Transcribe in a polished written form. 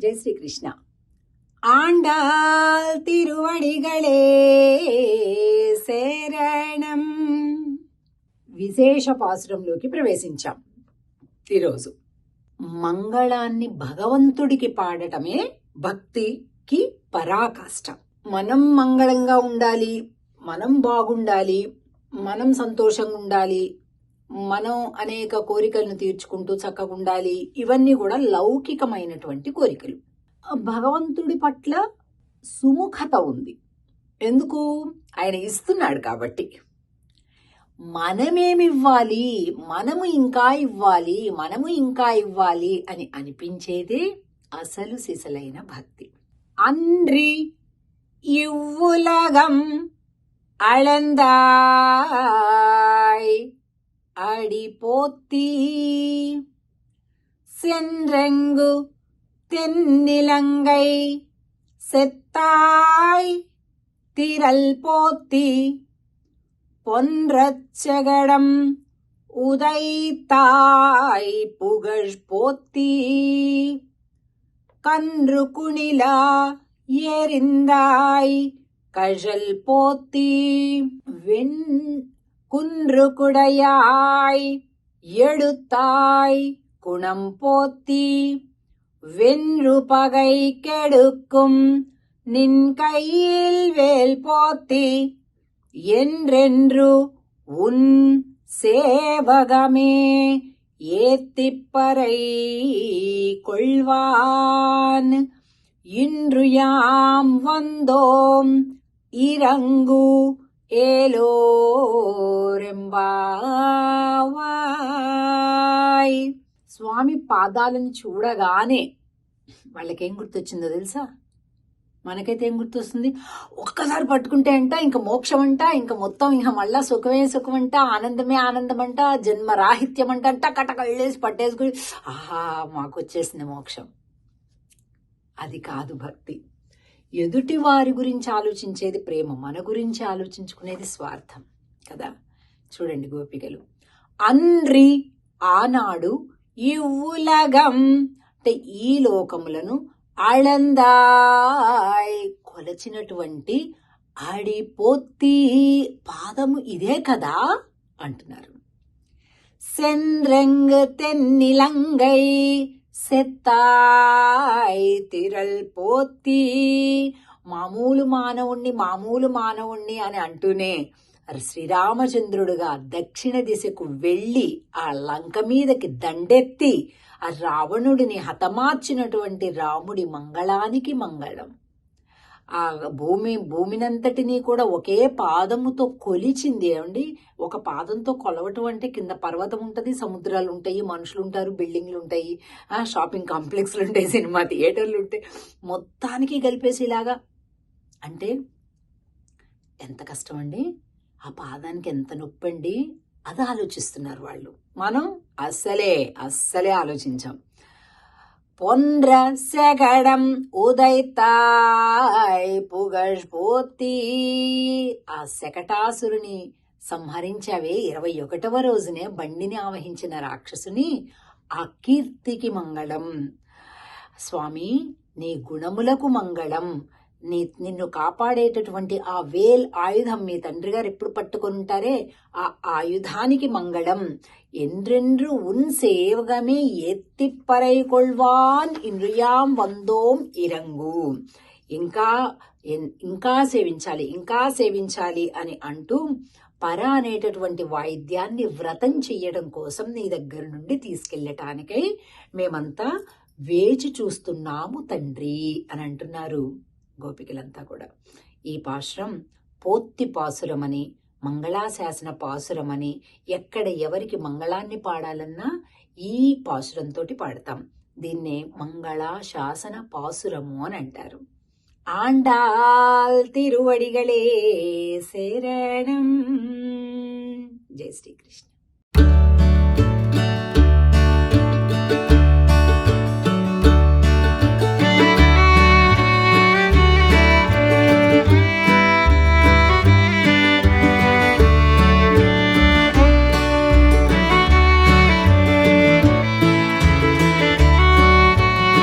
ஜெய் ஸ்ரீ கிருஷ்ணா. ஆண்டாள் திருவடிகளே శరణం. విశేష పాసురంలోకి ప్రవేశించాం. ఈరోజు మంగళాన్ని భగవంతుడికి పాడటమే భక్తికి పరాకాష్ట. మనం మంగళంగా ఉండాలి, మనం బాగుండాలి, మనం సంతోషంగా ఉండాలి, మనం అనేక కోరికలను తీర్చుకుంటూ చక్కగా ఉండాలి. ఇవన్నీ కూడా లౌకికమైనటువంటి కోరికలు. భగవంతుడి పట్ల సుముఖత ఉంది. ఎందుకు? ఆయన ఇస్తున్నాడు కాబట్టి. మనమేమివ్వాలి, మనము ఇంకా ఇవ్వాలి, మనము ఇంకా ఇవ్వాలి అని అనిపించేదే అసలు సిసలైన భక్తి. అన్రి ఇవ్వులగం అళందాయ్ అడిపోతీ சென்றெங்கு தென்னிலங்கை செத்தாய் திரள் போத்தி பொன்றச்சகடம் உதைத்தாய் புகழ் போத்தி கன்று குணிலா எரிந்தாய் கழல் போத்தி வெண் குன்று குடையாய் எடுத்தாய் குணம் போத்தி வென்று பகை கெடுக்கும் நின் கையில் வேல் போத்தி என்றென்று உன் சேவகமே ஏத்திப்பறை கொள்வான். இன்று யாம் வந்தோம் இறங்கு ఏలోరెంబావాయ్. స్వామి పాదాలను చూడగానే వాళ్ళకేం గుర్తొచ్చిందో తెలుసా? మనకైతే ఏం గుర్తొస్తుంది? ఒక్కసారి పట్టుకుంటే అంట ఇంక మోక్షం అంట, ఇంక మొత్తం ఇంక మళ్ళా సుఖమే సుఖం అంట, ఆనందమే ఆనందం అంట, జన్మరాహిత్యం అంట, టకటక వెళ్ళేసి పట్టేసుకుని ఆహా మాకు వచ్చేసింది మోక్షం. అది కాదు భక్తి. ఎదుటి వారి గురించి ఆలోచించేది ప్రేమ, మన గురించి ఆలోచించుకునేది స్వార్థం కదా. చూడండి గోపికలు, అన్రి ఆనాడు ఇవ్వులగం అంటే ఈ లోకములను అళందాయ్ కొలచినటువంటి ఆడిపోతి పాదము ఇదే కదా అంటున్నారు. సెండ్రెంగ్ తెన్నిలంగై సెత్తాయ్ తిరల్ పోతి. మామూలు మానవుణ్ణి అని అంటూనే శ్రీరామచంద్రుడుగా దక్షిణ దిశకు వెళ్ళి ఆ లంక మీదకి దండెత్తి ఆ రావణుడిని హతమార్చినటువంటి రాముడి మంగళానికి మంగళం. ఆ భూమినంతటినీ కూడా ఒకే పాదముతో కొలిచింది. ఏమండి, ఒక పాదంతో కొలవటం అంటే కింద పర్వతం ఉంటుంది, సముద్రాలు ఉంటాయి, మనుషులు ఉంటారు, బిల్డింగ్లు ఉంటాయి, షాపింగ్ కాంప్లెక్స్లు ఉంటాయి, సినిమా థియేటర్లు ఉంటాయి, మొత్తానికి కలిపేసి ఇలాగా అంటే ఎంత కష్టం అండి. ఆ పాదానికి ఎంత నొప్పి అండి. అది ఆలోచిస్తున్నారు వాళ్ళు. మనం అస్సలే ఆలోచించాం. పొండ్ర శగడం ఉదైతాయ్ పుగష్ పోతి. ఆ శకటాసురుని సంహరించావే 21వ రోజునే బండిని ఆవహించిన రాక్షసుని, ఆ కీర్తికి మంగళం. స్వామి నీ గుణములకు మంగళం. నిన్ను కాపాడేటటువంటి ఆ వేల్ ఆయుధం మీ తండ్రి గారు ఎప్పుడు పట్టుకొని ఉంటారే ఆ ఆయుధానికి మంగళం. ఎండ్రెండ్రు ఉన్ సేవగమే ఎత్తిప్పరై కొల్వాన్ ఇంద్రియాం వందోం ఇరంగు. ఇంకా సేవించాలి అని అంటూ పర అనేటటువంటి వాయిద్యాన్ని వ్రతం చెయ్యడం కోసం నీ దగ్గర నుండి తీసుకెళ్లటానికై మేమంతా వేచి చూస్తున్నాము తండ్రి అని అంటున్నారు గోపికలంతా కూడా. ఈ పాశురం పోత్తి పాసురమని, మంగళాశాసన పాసురమని, ఎక్కడ ఎవరికి మంగళాన్ని పాడాలన్నా ఈ పాసురంతో పాడతాం. దీన్నే మంగళాశాసన పాసురము అని అంటారు. ఆండాల్ తిరువడిగలే శరణం. జై శ్రీకృష్ణ.